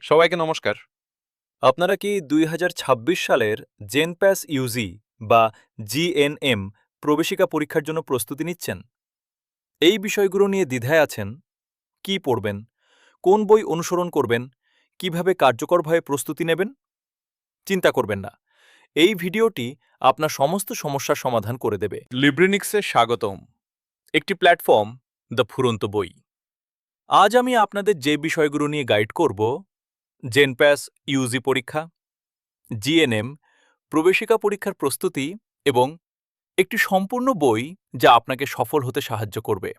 সবাইকে নমস্কার। আপনারা কি ২০২৬ সালের জেনপ্যাস ইউজি বা জিএনএম প্রবেশিকা পরীক্ষার জন্য প্রস্তুতি নিচ্ছেন? এই বিষয়গুলো নিয়ে দ্বিধায় আছেন? কি পড়বেন? কোন বই অনুসরণ করবেন? কিভাবে কার্যকরভাবে প্রস্তুতি নেবেন? চিন্তা করবেন না। এই ভিডিওটি আপনার সমস্ত সমস্যার সমাধান করে দেবে। লিব্রিনিক্সে স্বাগতম, একটি প্ল্যাটফর্ম দ্য ফুরন্ত বই। আজ আমি আপনাদের যে বিষয়গুলো নিয়ে গাইড করব: জেনপ্যাস ইউজি পরীক্ষা, জিএনএম প্রবেশিকা পরীক্ষার প্রস্তুতি এবং একটি সম্পূর্ণ বই যা আপনাকে সফল হতে সাহায্য করবে।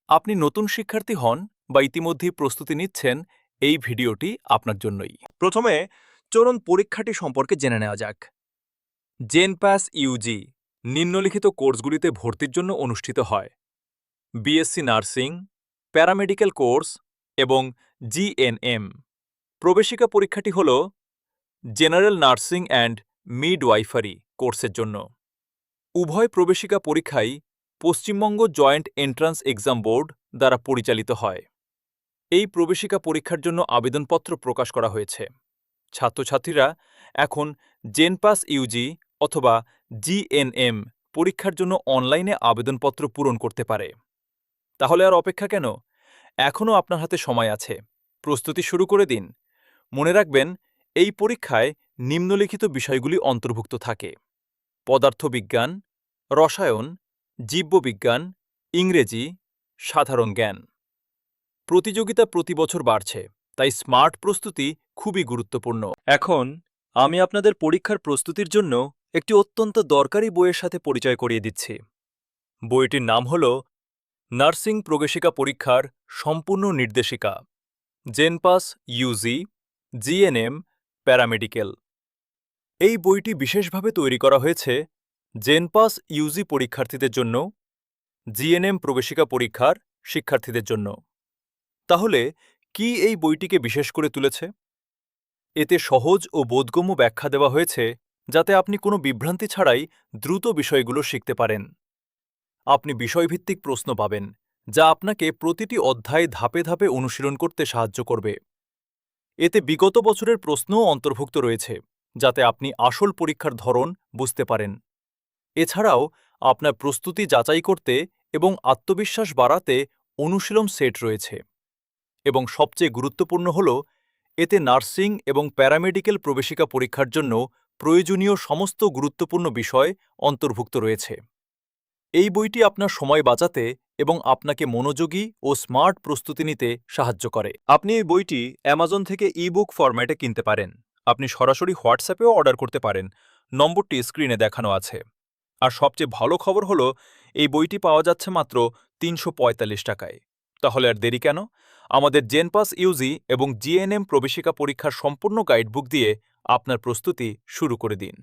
আপনি নতুন শিক্ষার্থী হন বা ইতিমধ্যেই প্রস্তুতি নিচ্ছেন, এই ভিডিওটি আপনার জন্যই। প্রথমে চলুন পরীক্ষাটি সম্পর্কে জেনে নেওয়া যাক। জেনপ্যাস ইউজি নিম্নলিখিত কোর্সগুলিতে ভর্তির জন্য অনুষ্ঠিত হয়: বিএসসি নার্সিং, প্যারামেডিক্যাল কোর্স এবং জিএনএম। প্রবেশিকা পরীক্ষাটি হল জেনারেল নার্সিং অ্যান্ড মিডওয়াইফারি কোর্সের জন্য। উভয় প্রবেশিকা পরীক্ষাই Paschimbanga joint entrance exam board দ্বারা পরিচালিত হয়। এই প্রবেশিকা পরীক্ষার জন্য আবেদনপত্র প্রকাশ করা হয়েছে। ছাত্রছাত্রীরা এখন জেনপাস ইউজি অথবা জিএনএম পরীক্ষার জন্য অনলাইনে আবেদনপত্র পূরণ করতে পারে। তাহলে আর অপেক্ষা কেন? এখনও আপনার হাতে সময় আছে। প্রস্তুতি শুরু করে দিন। মনে রাখবেন, এই পরীক্ষায় নিম্নলিখিত বিষয়গুলি অন্তর্ভুক্ত থাকে: পদার্থবিজ্ঞান, রসায়ন, জীববিজ্ঞান, ইংরেজি, সাধারণ জ্ঞান। প্রতিযোগিতা প্রতি বছর বাড়ছে, তাই স্মার্ট প্রস্তুতি খুবই গুরুত্বপূর্ণ। এখন আমি আপনাদের পরীক্ষার প্রস্তুতির জন্য একটি অত্যন্ত দরকারি বইয়ের সাথে পরিচয় করিয়ে দিচ্ছি। বইটির নাম হল নার্সিং প্রবেশিকা পরীক্ষার সম্পূর্ণ নির্দেশিকা, জেনপাস ইউজি, জিএনএম, প্যারামেডিক্যাল। এই বইটি বিশেষভাবে তৈরি করা হয়েছে জেনপাস ইউজি পরীক্ষার্থীদের জন্য, জিএনএম প্রবেশিকা পরীক্ষার শিক্ষার্থীদের জন্য। তাহলে কি এই বইটিকে বিশেষ করে তুলেছে? এতে সহজ ও বোধগম্য ব্যাখ্যা দেওয়া হয়েছে যাতে আপনি কোনো বিভ্রান্তি ছাড়াই দ্রুত বিষয়গুলো শিখতে পারেন। আপনি বিষয়ভিত্তিক প্রশ্ন পাবেন, যা আপনাকে প্রতিটি অধ্যায় ধাপে ধাপে অনুশীলন করতে সাহায্য করবে। এতে বিগত বছরের প্রশ্নও অন্তর্ভুক্ত রয়েছে, যাতে আপনি আসল পরীক্ষার ধরন বুঝতে পারেন। এছাড়াও আপনার প্রস্তুতি যাচাই করতে এবং আত্মবিশ্বাস বাড়াতে অনুশীলন সেট রয়েছে। এবং সবচেয়ে গুরুত্বপূর্ণ হল, এতে নার্সিং এবং প্যারামেডিক্যাল প্রবেশিকা পরীক্ষার জন্য প্রয়োজনীয় সমস্ত গুরুত্বপূর্ণ বিষয় অন্তর্ভুক্ত রয়েছে। এই বইটি আপনার সময় বাঁচাতে এবং আপনাকে মনোযোগী ও স্মার্ট প্রস্তুতি নিতে সাহায্য করে। আপনি এই বইটি অ্যামাজন থেকে ই-বুক ফরম্যাটে কিনতে পারেন। আপনি সরাসরি হোয়াটসঅ্যাপেও অর্ডার করতে পারেন। নম্বরটি স্ক্রিনে দেখানো আছে। আর সবচেয়ে ভালো খবর হলো, এই বইটি পাওয়া যাচ্ছে মাত্র ৩৪৫ টাকায়। তাহলে আর দেরি কেন? আমাদের জেনপাস ইউজি এবং জিএনএম প্রবেশিকা পরীক্ষার সম্পূর্ণ গাইডবুক দিয়ে আপনার প্রস্তুতি শুরু করে দিন।